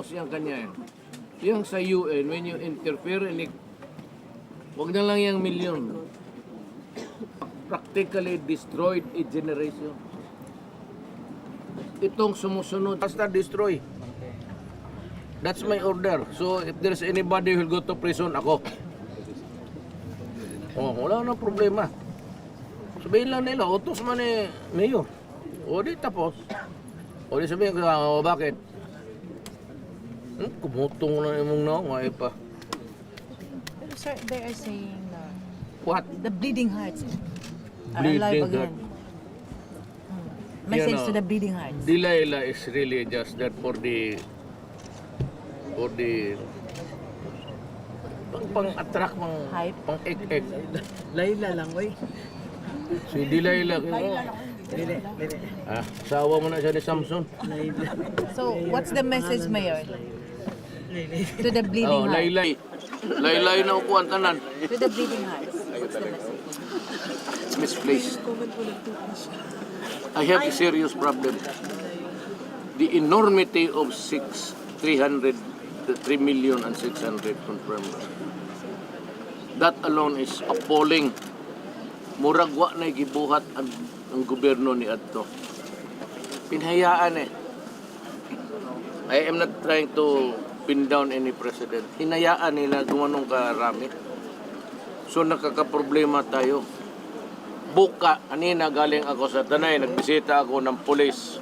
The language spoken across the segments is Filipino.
clause yung kanya eh. Yung sa UN, when you interfere in it, huwag na lang yung milyon. Practically destroyed a generation. Itong sumusunod, basta destroy. That's my order. So if there's anybody who will go to prison, ako. Oh, wala na problema. Sabihin lang nila, utos man eh, mayor. O di tapos. O di sabihin ko, bakit? Kumutong na yung mga pa. Pero sir, they are saying na What? the bleeding hearts are Bleeding alive again. heart. Message You know, to the bleeding hearts. Delilah is really just that for the pang-attract, Hype. pang-ek-ek. Layla lang, oy. Si Delilah, Dili. sawa mo na siya ni Samson. So, what's the message, Mayor? To the bleeding Oh, hearts. laylay. Laylay na upuan tanan. To the bleeding hearts. What's the message? It's misplaced. I have a serious problem. The enormity of 3,600,000 confirmed. That alone is appalling. Murag wa na gibuhat ang gobyerno ni adto. Pinhayaan eh. I am not trying to pin down any president. Hinayaan nila gumanong karami. So nakakaproblema tayo. Buka, kanina galing ako sa Tanay, nagbisita ako ng pulis.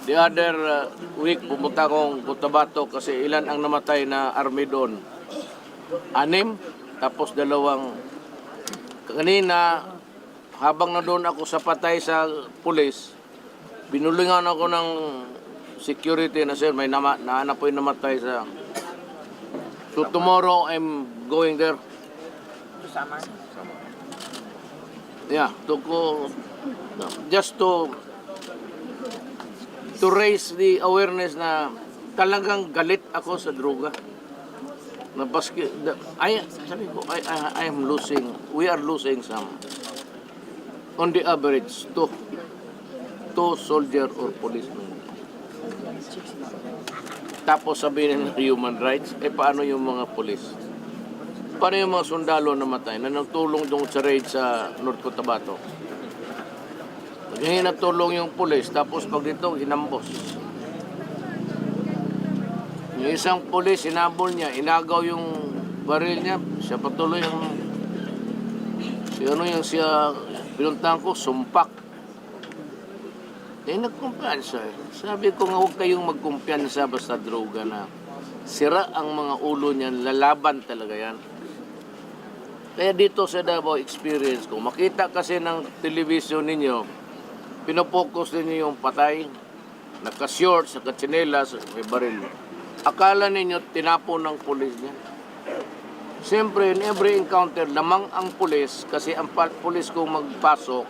The other week, pumunta akong Cotabato kasi ilan ang namatay na army doon. 6, tapos 2. Kanina, habang na doon ako sa patay sa pulis, binulingan ako ng security na sir, may nahanap po yung namatay sa... So tomorrow, I'm going there. Yeah, just to raise the awareness na talagang galit ako sa droga. Na I am losing, we are losing some. On the average, two soldier or policemen. Tapos sabihin ng human rights, paano yung mga police? Paano yung mga sundalo namatay na nagtulong doon sa raid sa North Cotabato? Hinatulong yung pulis, tapos pag dito, hinambos. Yung isang pulis, hinabol niya, inagaw yung baril niya, siya patuloy yung... siya pinuntahan ko, sumpak. Nagkumpiyansa. Sabi ko nga, huwag kayong magkumpiyansa basta droga na. Sira ang mga ulo niyan, lalaban talaga yan. Kaya dito sa Davao experience ko, makita kasi ng television ninyo, pinopokus ninyo yung patay, naka-short, naka-chinelas, may baril. Akala ninyo tinapon ng pulis niya. Siyempre, in every encounter, lamang ang pulis, kasi ang pulis kung magpasok,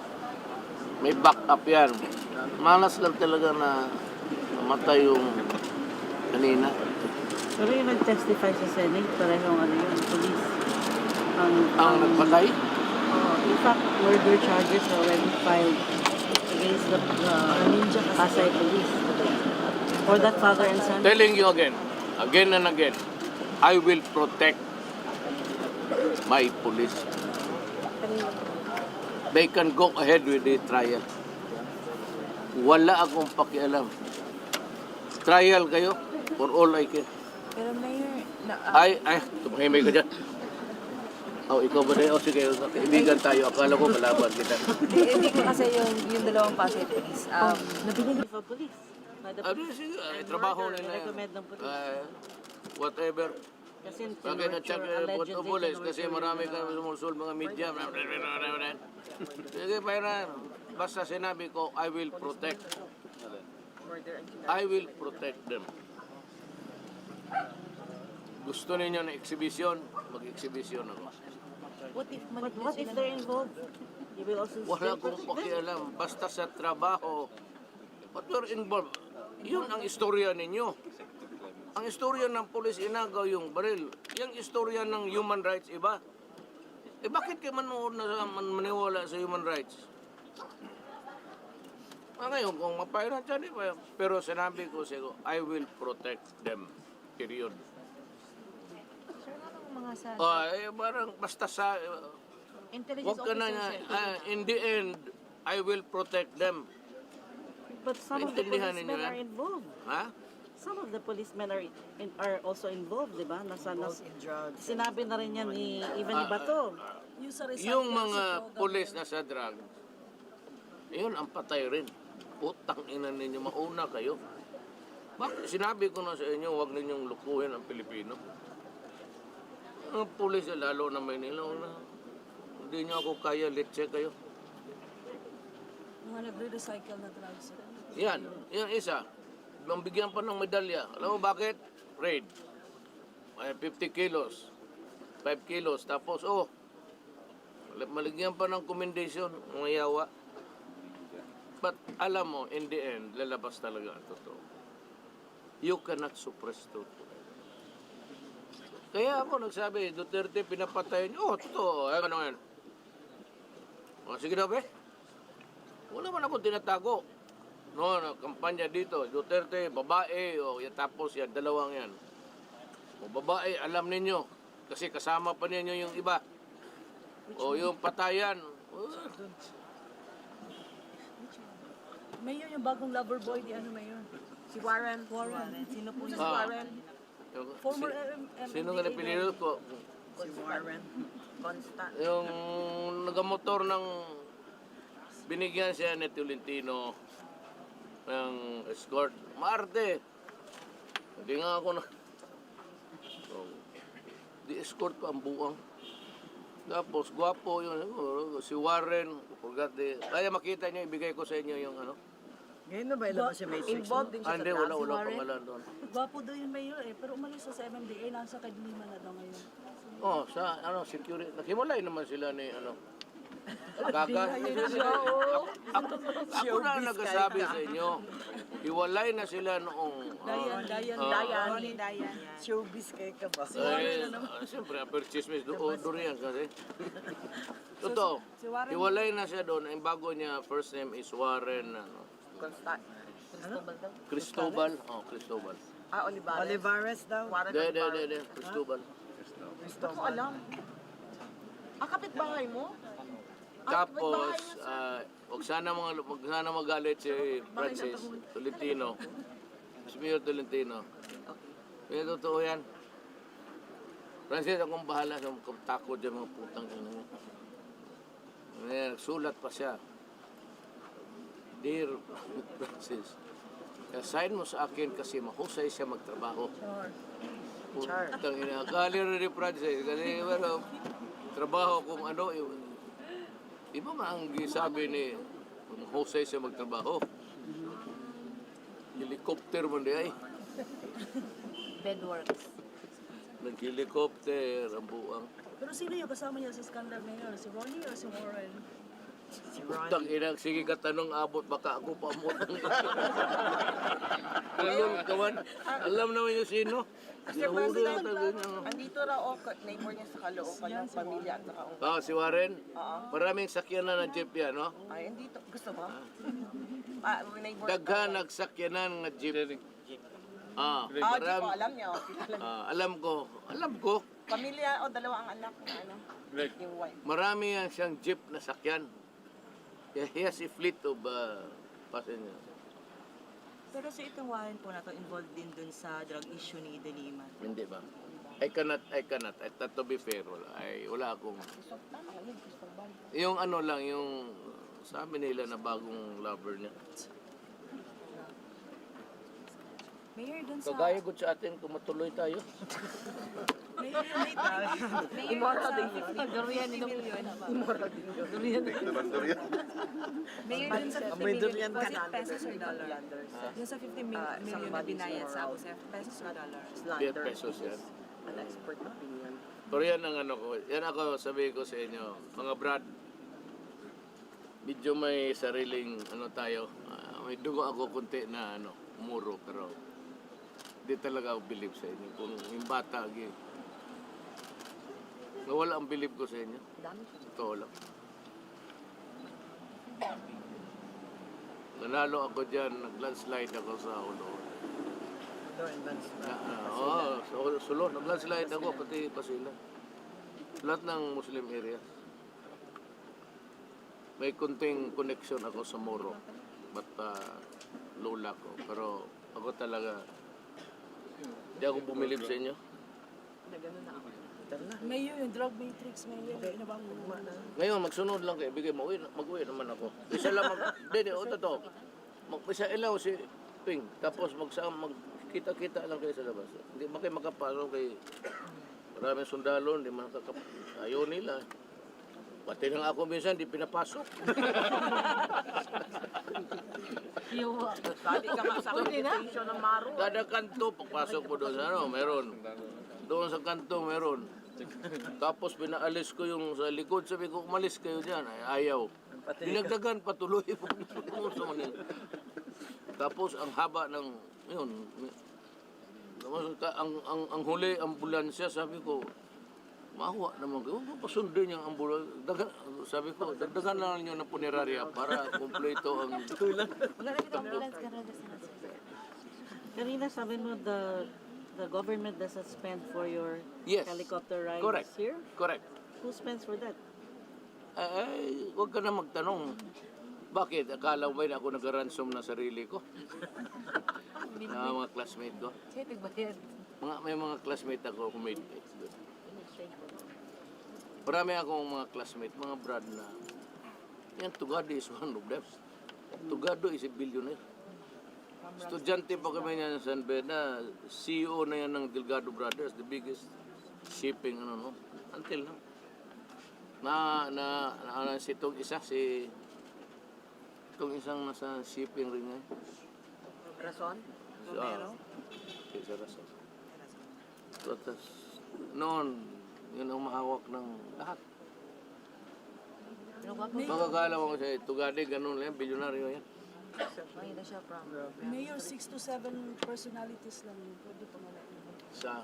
may backup yan. Malas lang talaga na namatay yung kanina. Pero yung nag-testify sa Senate, parehong police. Ang nagpatay? In fact, murder charges are already filed against the Pasay police. For that father and son. Telling you again and again, I will protect my police. They can go ahead with the trial. Wala akong pakialam. Trial kayo for all I can. Pero Mayor, tumahimay ka dyan. Ikaw ba na? Sige, kaibigan tayo. Akala ko kalaban kita. hindi ko kasi yung dalawang Pasay police. Nabiling sa police. Sige, trabaho nila yan. Recommend ng police. Whatever. Kasi Bakit na-check po police? Kasi marami ka sumusul mga media. Sige, para basta sinabi ko, I will protect. I will protect them. Gusto ninyo na exhibition, mag-exhibition ako. What if they're involved? You will also Wala akong pakialam. Basta sa trabaho. But we're involved. Yun ang istorya ninyo. Ang istorya ng pulis, inagaw yung baril. Yung istorya ng human rights, iba. Bakit kayo maniwala sa human rights? Ngayon, kung mapairan dyan, pero sinabi ko, I will protect them. period. Sir, anong mga sa Parang basta sa... intelligence wag ka na officer, niya. sir? In the end, I will protect them. But some of the Naintindihan ninyo policemen yan? are involved. Ha? Some of the policemen are also involved, di ba? In drugs. Sinabi na rin yan ni even ni Bato. Yung mga pulis na sa drug, yun ang patay rin. Putang ina ninyo, mauna kayo. Bakit? Sinabi ko na sa inyo, huwag ninyong lukuhin ang Pilipino. Ang pulis, lalo na Maynila, hindi nyo ako kaya, let's check kayo. Mga nagre-recycle na drugs, sir. Yan isa. Bigyan pa ng medalya. Alam mo bakit? Raid. 50 kilos. 5 kilos. Tapos, maligyan pa ng commendation. Mga yawa. But, alam mo, in the end, lalabas talaga ang totoo. You cannot suppress truth. Kaya ako nagsabi, Duterte, pinapatay niyo. Totoo. Ano yan? Sige na, be. Wala man ako tinatago. No, kampanya dito, Duterte, babae, tapos yan, dalawang yan. Babae, alam ninyo, kasi kasama pa ninyo yung iba. Yung patayan. Mayor, yung bagong lover boy, di ano mayor? Si Warren. Sino po Si yun? Warren. Former Sino nga na pinili ko? Si Warren. Constant. Yung nagamotor ng binigyan siya ni Tolentino ng escort. Marte. Hindi nga ako na... di-escort pa ang buwang. Tapos, gwapo yun. Si Warren. Kaya makita niyo, ibigay ko sa inyo yung ano. Ngayon na ba ilabas si Matrix? Involved din siya Hindi, sa wala drugs. pangalan doon. Gwapo daw yung mayor pero umalis sa MMDA, nasa kadiliman na daw ngayon. Sa security. Naghimulay naman sila ni Kaka. Ako na nagsasabi sa inyo. Hiwalay na sila noong... Dayan. Showbiz kayo ka ba? Siyempre, purchase durian kasi. Totoo. Hiwalay na siya doon. Ang bago niya, first name is Warren. Constant. Cristobal. Cristobal. Olivares daw. Cristobal. Ako alam. Kapitbahay mo? Tapos, wag sana magalit si Francis Tolentino. Si Mayor Tolentino. May totoo yan. Francis, akong bahala sa mga takot dyan mga putang ina. Nagsulat pa siya. Dear Francis, sign mo sa akin kasi mahusay siya magtrabaho. Putang ina. Galing rin ni Francis. Kasi trabaho kung ano, di ba ang sabi ni mahusay siya magtrabaho? Helicopter man di ay. Bedworks. Nag-helicopter ang buwang. Pero sino yung kasama niya sa scandal mayor? Si Ronnie o si Warren? Si Putang ina, sige ka tanong abot, baka ako pa mo. Alam naman yung sino. Kasi President, andito raw neighbor niya sa Caloocan ng pamilya at saka Si Warren. Maraming sakyanan ng jeep yan, no? ay, andito. Gusto mo? Neighbor. Daghan nagsakyanan ng jeep. Jeep ko, alam niya. Alam ko. Pamilya o dalawa ang anak na ano? Yung wife. Marami yan siyang jeep na sakyan. He has a fleet of passengers. Pero sa itong Warren po na to, involved din dun sa drug issue ni Delima. Hindi ba? I cannot. To be fair, wala akong... Yung ano lang, yung sabi nila na bagong lover niya. Mayor, dun sa... Kagaya ko sa atin, kung matuloy tayo. Mayor, Immortal din yun. Durian million. Immortal din yun. Mayor, dun sa 50 May million, durian was ka it pesos or dollar? Dun sa 50 million na binayad sa Jose, pesos or dollar? Slander. Pesos yan. An expert opinion. Pero yan ang ano ko. Yan ako sabi ko sa inyo. Mga brad, medyo may sariling ano tayo. May dugo ako kunti na umuro. Pero hindi talaga ako believe sa inyo. Kung yung bata, nawala ang believe ko sa inyo. Totoo lang. Nanalo ako dyan, nag-landslide ako sa ulo. Sulod. Nag-landslide ako, pati pa sila. Lahat ng Muslim area. May kunting connection ako sa Moro. But lola ko. Pero ako talaga, hindi ako bumilib sa inyo. Mayor, yung drug matrix, mayor. Ngayon, magsunod lang kayo. Bigay mo, mag-uwi naman ako. Isa lang Hindi, totoo. Isa ilaw si Ping. Tapos magkita-kita lang kayo sa labas. Hindi ba kayo makapalo kay maraming sundalo, hindi man ayaw nila. Pati nang ako minsan, di pinapasok. Dati ka sa communication ng Maro. Kada kanto, pagpasok mo doon sa meron. Doon sa kanto, meron. Tapos pinaalis ko yung sa likod, sabi ko, umalis kayo dyan. Ay, ayaw. Dinagdagan, patuloy. Tapos ang haba ng, yun, ang huli, ambulansya, sabi ko, mawa naman kayo, pasundin yung ambulansya. Sabi ko, dagdagan na lang nyo ng punerarya para kumpleto ang... Wala na kita ambulance ka na Karina, sabi mo the government doesn't spend for your Yes. helicopter rides Correct. here? Correct. Who spends for that? Ay, huwag ka na magtanong. Bakit? Akala mo ba na ako nag-ransom na sarili ko? Na mga classmate ko. Sige, tigbayad. May mga classmate ako who made it. Marami akong mga classmate, mga brad na yan, Tugado is one of them. Tugado is a billionaire. Estudyante pa kami niya sa San Beda, CEO na yan ng Delgado Brothers, the biggest shipping, until now. Si itong isang nasa shipping rin ngayon. Rason? Si Rason. Tapos, noon, yun ang mahawak ng lahat. Makakala mo siya, Tugade, ganun lang, bilyonaryo yan. Makita siya from... Mayor, 6 to 7 personalities lang yun. Pwede pa nga Sa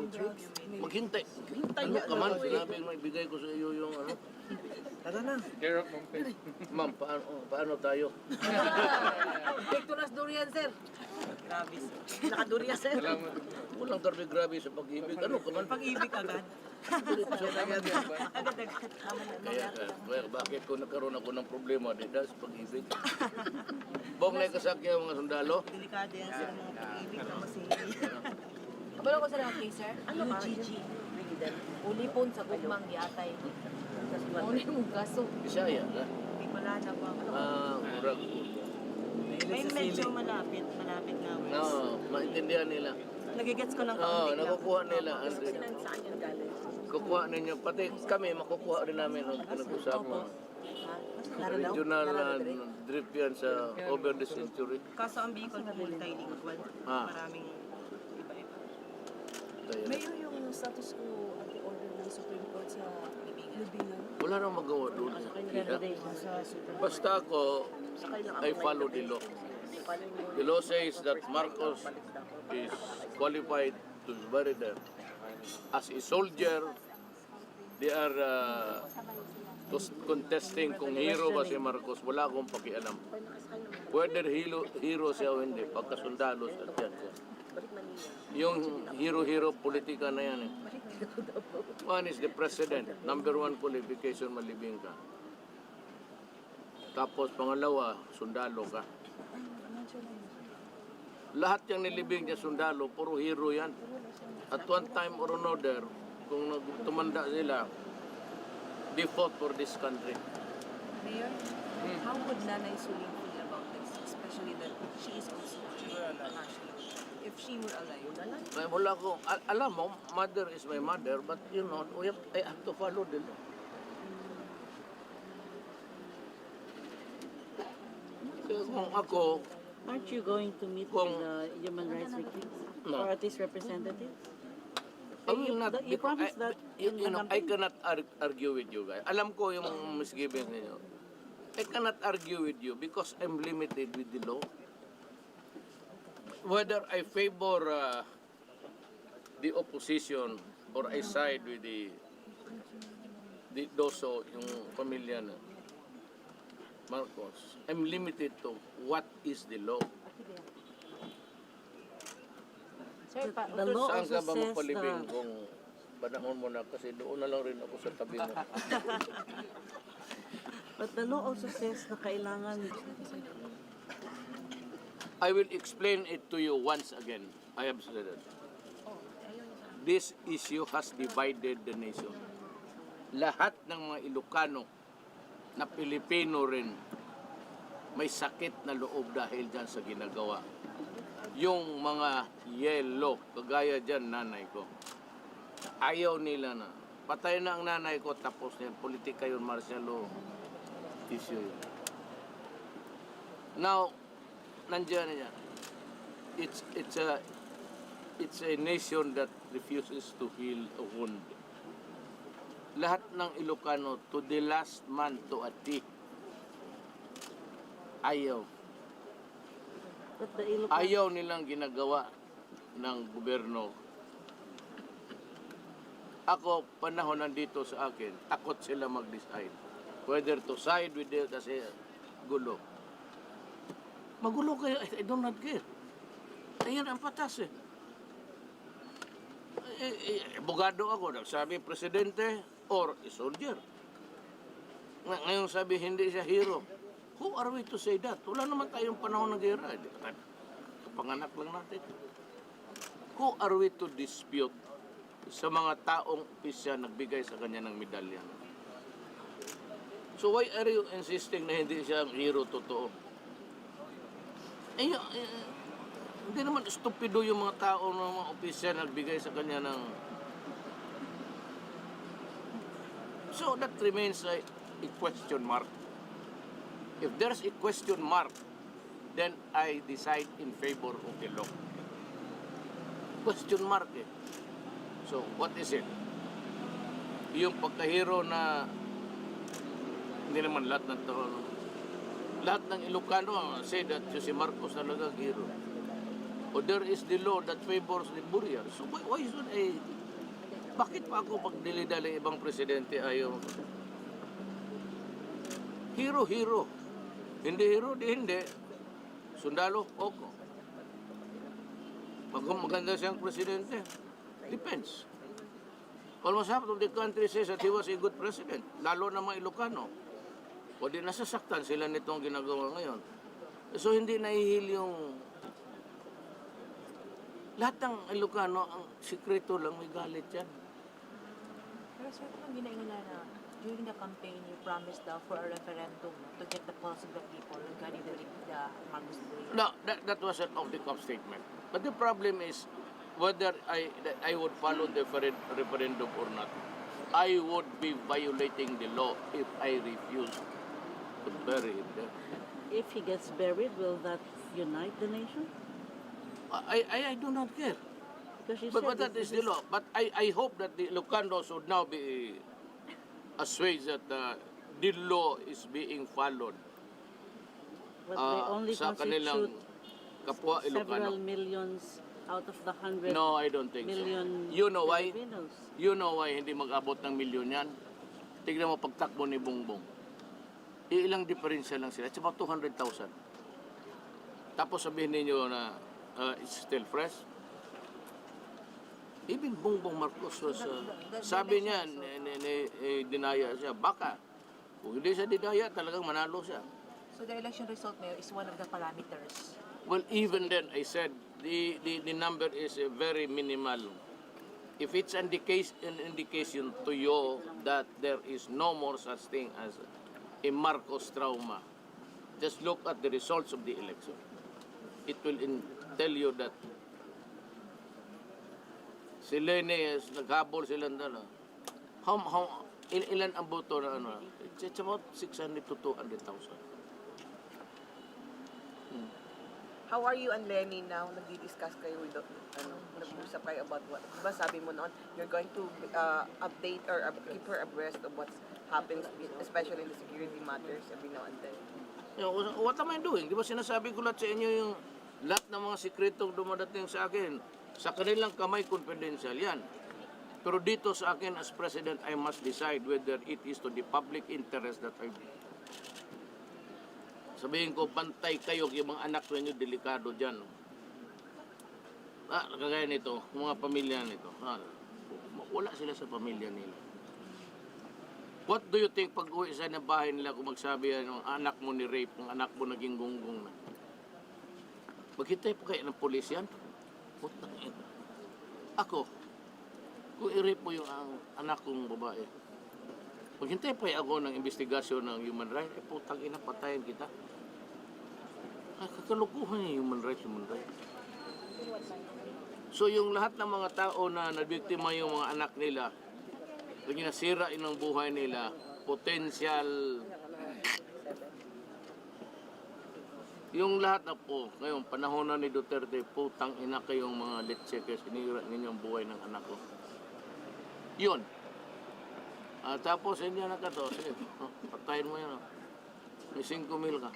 drugs. maghintay. Ano ka man, sinabi mo, ibigay ko sa iyo yung ano. Tara na. Ma'am, paano tayo? Picturas durian, sir. Grabe, sir. Nakadurya, sir. Walang grabe sa pag-ibig. Ano ka man? Pag-ibig agad. Kaya bakit ko nagkaroon ako ng problema dito sa pag-ibig? Bong na kasakya mga sundalo? Delikado yan sa mga pag-ibig na masili. Kabalo ko sa mga sir. Ano ka? Ulipon sa gugmang yatay. Uli mong kaso. Bisaya na. Wala na ba? Murag. May medyo malapit nga. No, maintindihan nila. Nagigets ko ng Oo, kaunti lang. nakukuha nila. Saan yan galing? Kukuha ninyo. Pati kami, makukuha rin namin ang pinag-usap mo. Regional drip yan sa over the century. Kaso ang Bicol multilingual. Maraming iba-iba. Mayor, yung status quo at the order ng Supreme Court sa Libingan. Wala nang magawa doon. Basta ako, I follow the law. The law says that Marcos is qualified to bury there. As a soldier, they are contesting kung hero ba si Marcos. Wala akong pakialam. Whether hero siya o hindi, pagkasundalo sa dyan siya. Yung hero-hero politika na yan eh. One is the president. Number one qualification, malibing ka. Tapos pangalawa, sundalo ka. Lahat yung nilibing niya sundalo, puro hero yan. At one time or another, kung tumanda sila, they fought for this country. Mayor, how would Nanay Suling feel about this? Especially that she is also if she were alive. Kaya wala ko, alam mo, mother is my mother, but you know, I have to follow the law. Kaya kung ako, Aren't you going to meet with the human rights victims? No. Or at least representatives? I will not, You promised that you in the know, I campaign? cannot argue with you guys. Alam ko yung misgivings ninyo. I cannot argue with you because I'm limited with the law. Whether I favor the opposition or I side with the Doso, yung pamilya na Marcos, I'm limited to what is the law. Sir, the law Saan ka also ba says magpalibing the... kung panahon mo na kasi doon na lang rin ako sa tabi mo. But the law also says na kailangan... I will explain it to you once again. I have said it. This issue has divided the nation. Lahat ng mga Ilocano na Pilipino rin may sakit na loob dahil dyan sa ginagawa. Yung mga yellow, kagaya dyan nanay ko, ayaw nila na. Patay na ang nanay ko, tapos na yan. Politika yun, martial law issue yun. Now, nandiyan na yan. It's a nation that refuses to heal a wound. Lahat ng Ilocano, to the last man to a T, ayaw. But the Ilocano... Ayaw nilang ginagawa ng gobyerno. Ako, panahon nandito sa akin, takot sila mag-decide. Whether to side with it kasi gulo. Magulo kayo, I do not care. Ayan ang patas eh. Abogado ako, nagsabi presidente or a soldier. Ngayon sabi hindi siya hero. Who are we to say that? Wala naman tayong panahon ng gera. Kapanganak lang natin. Who are we to dispute sa mga taong opisyal nagbigay sa kanya ng medalya? So why are you insisting na hindi siya hero totoo? Hindi naman stupido yung mga tao ng mga opisyal nagbigay sa kanya ng... So that remains a question mark. If there's a question mark, then I decide in favor of the law. Question mark eh. So what is it? Yung pagkahero na hindi naman lahat ng tao, no? Lahat ng Ilocano say that si Marcos talaga hero. Or there is the law that favors the Burial. So why should I... Bakit pa ako pag dilidali ibang presidente ayaw? Hero. Hindi hero, di hindi. Sundalo, oko. Pag maganda siyang presidente, depends. Almost half of the country says that he was a good president. Lalo na mga Ilocano. O di nasasaktan sila nitong ginagawa ngayon. So hindi nahihil yung... Lahat ng Ilocano, ang sikreto lang, may galit yan. Pero sir, kung ginaingon na during the campaign, you promised daw for a referendum to get the pulse of the people regarding the Marcos Boy. No, that was an off-the-cuff statement. But the problem is whether I would follow the referendum or not. I would be violating the law if I refuse to bury him there. If he gets buried, will that unite the nation? I do not care. Because you But said that is the law. But I hope that the Ilocanos would now be assuaged that the law is being followed But they only sa kanilang constitute kapwa several Ilocano. millions out of the 100 No, I don't think so. million You know why? Filipinos. You know why hindi mag-abot ng milyon yan? Tignan mo pagtakbo ni Bongbong. Ilang diferensya lang sila. It's about 200,000. Tapos sabihin ninyo na it's still fresh. Even Bongbong Marcos was, sabi niya, dinaya siya. Baka, kung hindi siya dinaya, talagang manalo siya. So the election result, Mayor, is one of the parameters. Well, even then, I said, the number is very minimal. If it's an indication to you that there is no more such thing as a Marcos trauma, just look at the results of the election. It will tell you that si Lene, naghabol silang dala. Ilan ang boto na ano? It's about 600 to 200,000. How are you and Lenny now? Nagdi-discuss kayo with, nag-usap kayo about what? Diba sabi mo noon, you're going to update or keep her abreast of what's happens, especially in the security matters every now and then. You know, what am I doing? Di ba sinasabi ko lahat sa inyo yung lahat ng mga sikretong dumadating sa akin, sa kanilang kamay, confidential yan. Pero dito sa akin as President, I must decide whether it is to the public interest that I... Sabihin ko, bantay kayo, yung mga anak ninyo, delikado dyan. Kagaya nito, mga pamilya nito, wala sila sa pamilya nila. What do you think pag uwi sa bahay nila kung magsabi ang anak mo ni rape, ang anak mo naging gunggong na? Maghintay pa kayo ng pulis yan? Putang ina. Ako, kung i-rape mo yung anak kong babae, maghintay pa ako ng investigasyon ng human rights, putang ina, patayin kita. Kakalukuhan yung human rights. So yung lahat ng mga tao na nabiktima yung mga anak nila, pag nasira yung buhay nila, potential, yung lahat na po, ngayon, panahon na ni Duterte, putang ina kayong mga letse kayo, sinira ninyong buhay ng anak ko. Yun. Tapos, hindi na ka to, sige, patayin mo yan. May 5 mil ka.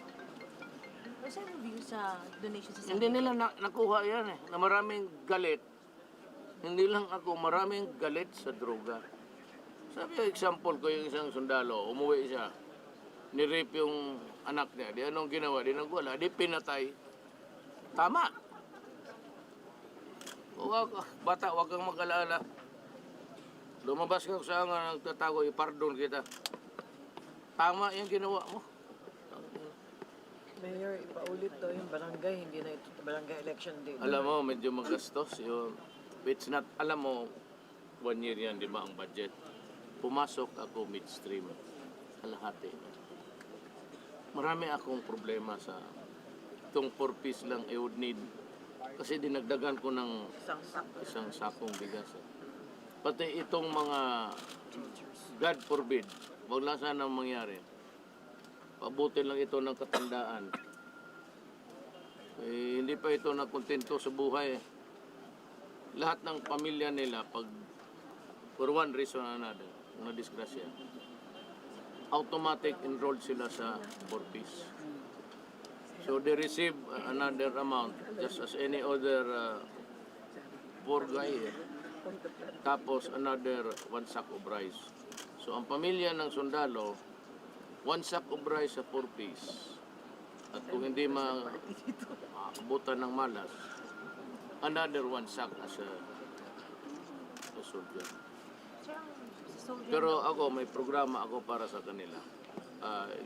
Kasi ano view sa donation sa Hindi nila nakuha yan na maraming galit. Hindi lang ako, maraming galit sa droga. Sabi yung example ko, yung isang sundalo, umuwi siya, ni-rape yung anak niya. Di anong ginawa? Di nagwala. Di pinatay. Tama. Bata, huwag kang mag-alala. Lumabas ka sa nga nagtatago, ipardon kita. Tama yung ginawa mo. Mayor, ipaulit daw yung barangay, hindi na ito barangay election day. Alam mo, medyo magastos. It's not, alam mo, 1 year yan, di ba, ang budget. Pumasok ako midstream. Kalahati. Marami akong problema sa itong 4 piece lang I would need. Kasi dinagdagan ko ng isang sakong bigas. Pati itong mga, God forbid, wag lang sana mangyari. Pabutin lang ito ng katandaan. Hindi pa ito nakontento sa buhay. Lahat ng pamilya nila, pag for one reason or another, na disgrasya, automatic enrolled sila sa 4 piece. So they receive another amount just as any other poor guy. Tapos another 1 sack of rice. So ang pamilya ng sundalo, 1 sack of rice sa 4 piece. At kung hindi makabutan ng malas, another 1 sack as a soldier. Pero ako, may programa ako para sa kanila.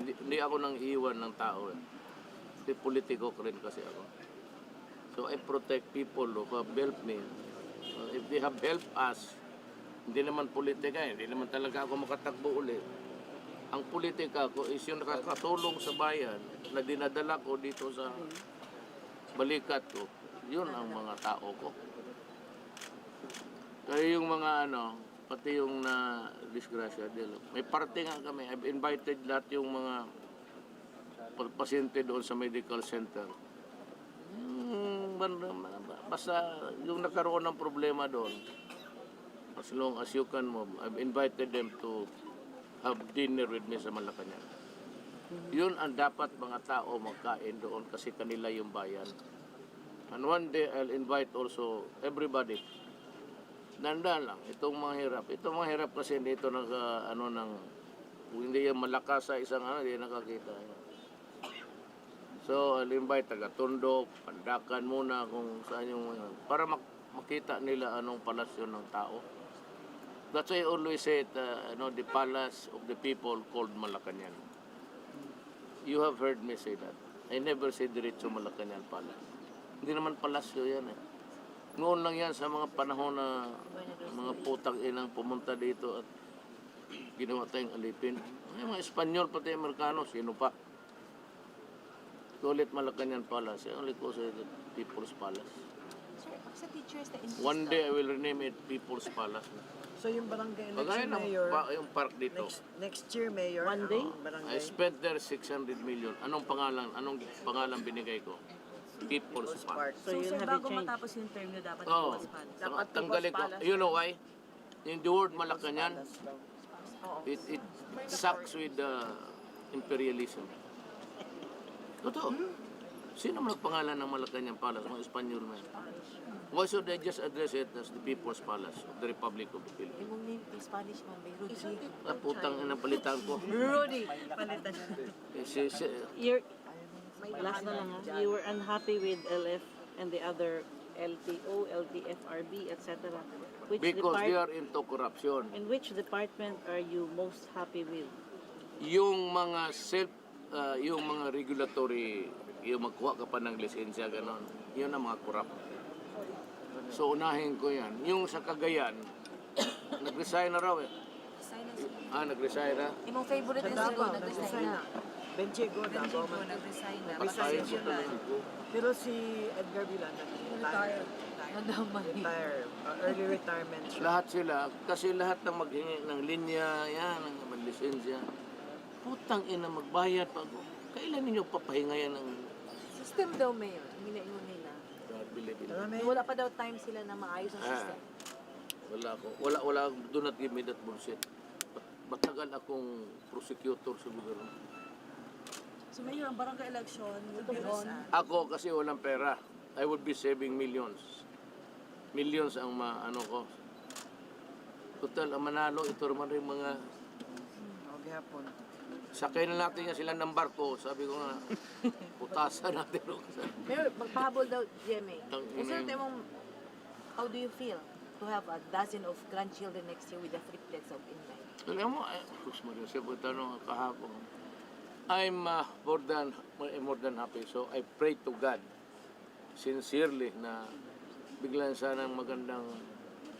Hindi ako nang iiwan ng tao. Hindi politiko rin kasi ako. So I protect people who have helped me. If they have helped us, hindi naman politika, hindi naman talaga ako makatakbo ulit. Ang politika ko is yung nakakatulong sa bayan na dinadala ko dito sa balikat ko. Yun ang mga tao ko. Kaya yung mga pati yung na disgrasya, may parte nga kami. I've invited lahat yung mga pasyente doon sa medical center. Basta yung nagkaroon ng problema doon, as long as you can move, I've invited them to have dinner with me sa Malacanang. Yun ang dapat mga tao magkain doon kasi kanila yung bayan. And one day, I'll invite also everybody. Dandan lang, itong mga hirap. Itong mga hirap kasi dito kung hindi yan malakas sa isang hindi nakakita. So, I'll invite taga-Tondo, Pandakan muna kung saan yung para makita nila anong palasyon ng tao. That's why I always say the palace of the people called Malacanang. You have heard me say that. I never say diretso Malacanang Palace. Hindi naman palasyo yan Noon lang yan sa mga panahon na mga putang inang pumunta dito at ginawa tayong alipin. Yung mga Espanyol, pati Amerikano, sino pa? Ulit Malacanang Palace. Only ko sa People's Palace. Sir, sa teachers na One day I will rename it People's Palace. So yung barangay Pagaya election, ng Mayor, yung park dito. next year, Mayor, One day? barangay. I spent there 600 million. Anong pangalan binigay ko? People's Park. So, you'll sir, have it bago changed. matapos yung term nyo, dapat Oh, People's Palace. Dapat tanggalin ko. People's Palace. You know why? In the word Malacanang, it sucks with imperialism. Totoo. Sino man nagpangalan ng Malacanang Palace? Mga Espanyol man. Why should they just address it as the People's Palace of the Republic of the Philippines? Yung name in Spanish, ma'am, may Rodrigo. Putang ina palitan ko. Rudy, palitan. You're, last na lang You were unhappy with LF and the other LTO, LTFRB, etc. Which Because they are into corruption. in which department are you most happy with? Yung mga yung mga regulatory, yung magkuha ka pa ng lisensya, ganon, yun ang mga corrupt. So unahin ko yan. Yung sa Cagayan, nag-resign na raw eh. Nag-resign na. Imong favorite is siguro nag-resign na. Benchego, Benjigo, Davao man. nag-resign na. Resign ko Pasensya talaga ko. Pero si Edgar Villan, nag-retire. Retire. Early retirement siya. Lahat sila, kasi lahat ng maghingi ng linya, yan, ng lisensya. Putang ina, magbayad pa ako. Kailan ninyo papahingayan ng... System daw, Mayor. Minaingon nila. God, bili-bili. Alam mo, Wala pa daw time sila na maayos ang system. Wala ako. Wala. Do not give me that bullshit. Matagal akong prosecutor sa gobyerno. so Mayor, ang barangay election will be on. Ako kasi walang pera. I would be saving millions. Millions ang ano ko. Total, ang manalo, ito naman rin mga... Okay, hapon. Sakay na natin yan sila ng barko. Sabi ko nga, putasan natin. Mayor, magpahabol daw, GMA. Ang Kung sino ina- mong, how do you feel to have a dozen of grandchildren next year with the triplets of inline? Alam mo, Sus Maria, siya po tanong kahapon. I'm more than happy. So I pray to God sincerely na biglan sana ng magandang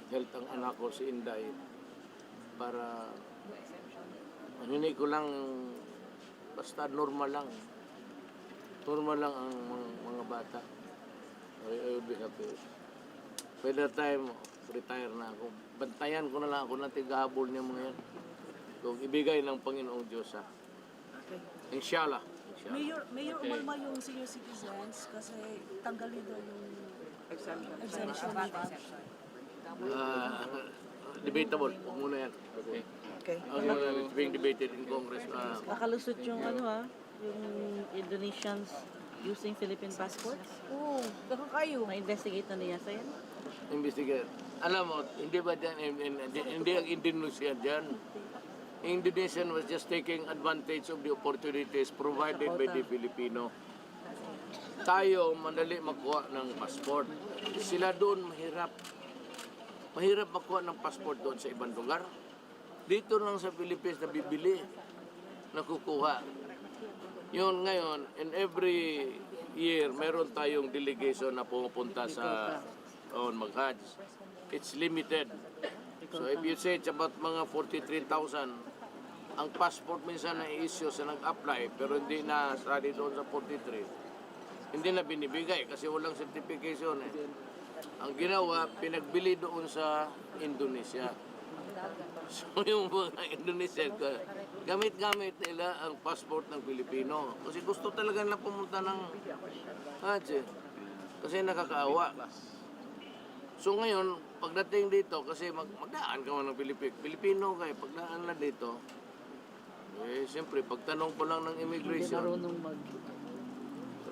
health ang anak ko si Inday para hindi ko lang basta normal lang ang mga bata. I will be happy. By the time retire na ako, bantayan ko na lang ako ng tigahabol niya mga yan. Kung ibigay ng Panginoong Diyos ha. Inshallah. Mayor, umalma yung senior citizens kasi tanggalin daw yung exemption. Debatable. Huwag muna yan. Okay. It's being debated in Congress. Nakalusot yung yung Indonesians using Philippine passports. Oo, dakan kayo. Na-investigate na niya sa yan. Investigate. Alam mo, hindi ba dyan, hindi ang Indonesia dyan. Indonesian was just taking advantage of the opportunities provided by the Filipino. Tayo, madali makuha ng passport. Sila doon mahirap. Mahirap makuha ng passport doon sa ibang lugar. Dito lang sa Philippines na bibili, nakukuha. Yun ngayon, in every year, meron tayong delegation na pumupunta sa mag-Hajj. It's limited. So if you say it's about mga 43,000, ang passport minsan na i-issue sa nag-apply pero hindi na study doon sa 43, hindi na binibigay kasi walang certification eh. Ang ginawa, pinagbili doon sa Indonesia. So yung mga Indonesian, gamit-gamit nila ang passport ng Pilipino. Kasi gusto talaga na pumunta ng Hajj eh. Kasi nakakaawa. So ngayon, pagdating dito, kasi magdaan ka man ng Pilipino kayo, pagdaan na dito, eh siyempre, pagtanong pa lang ng Hindi immigration, marunong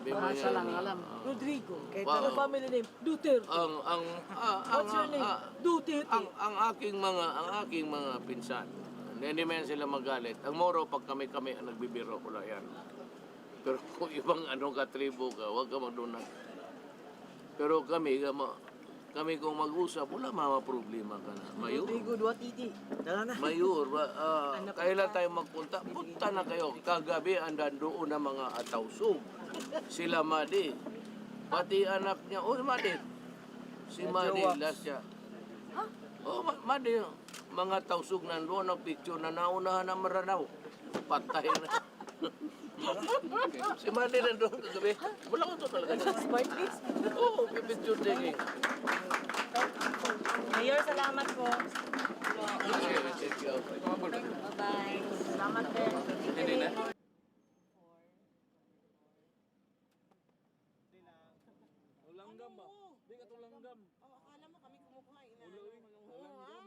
sabi mo Bahasa lang yan, alam. Rodrigo. Wow. Ano family name? Duterte. What's your name? Duterte. ang aking mga pinsan, hindi man sila magalit. Ang moro, pag kami ang nagbibiro ko lang yan. Pero kung ibang katribo ka, huwag ka magdunag. Pero kami kung mag-usap, wala mga problema ka na. Mayor, Rodrigo Duatiti. Tara na. Mayor, kailan tayo magpunta? Punta na kayo. Kagabi, andan doon na mga atawsog. Sila Madi. Pati anak niya. Oh, Madi. Si Madi, last siya. Oh, Madi. Mga tawsog nandoon ang picture na naunahan ng Maranaw. Patay na. Si Madi nandoon kagabi. Wala ko ito talaga. Smart kids. Oo, picture taking. Mayor, salamat po. Bye-bye. Salamat din. Langgam ba? Di ka to langgam. Akala mo kami kumukuha. Oo, ha?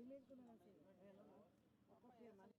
email ko na lang sa'yo. Ayan, ako firma.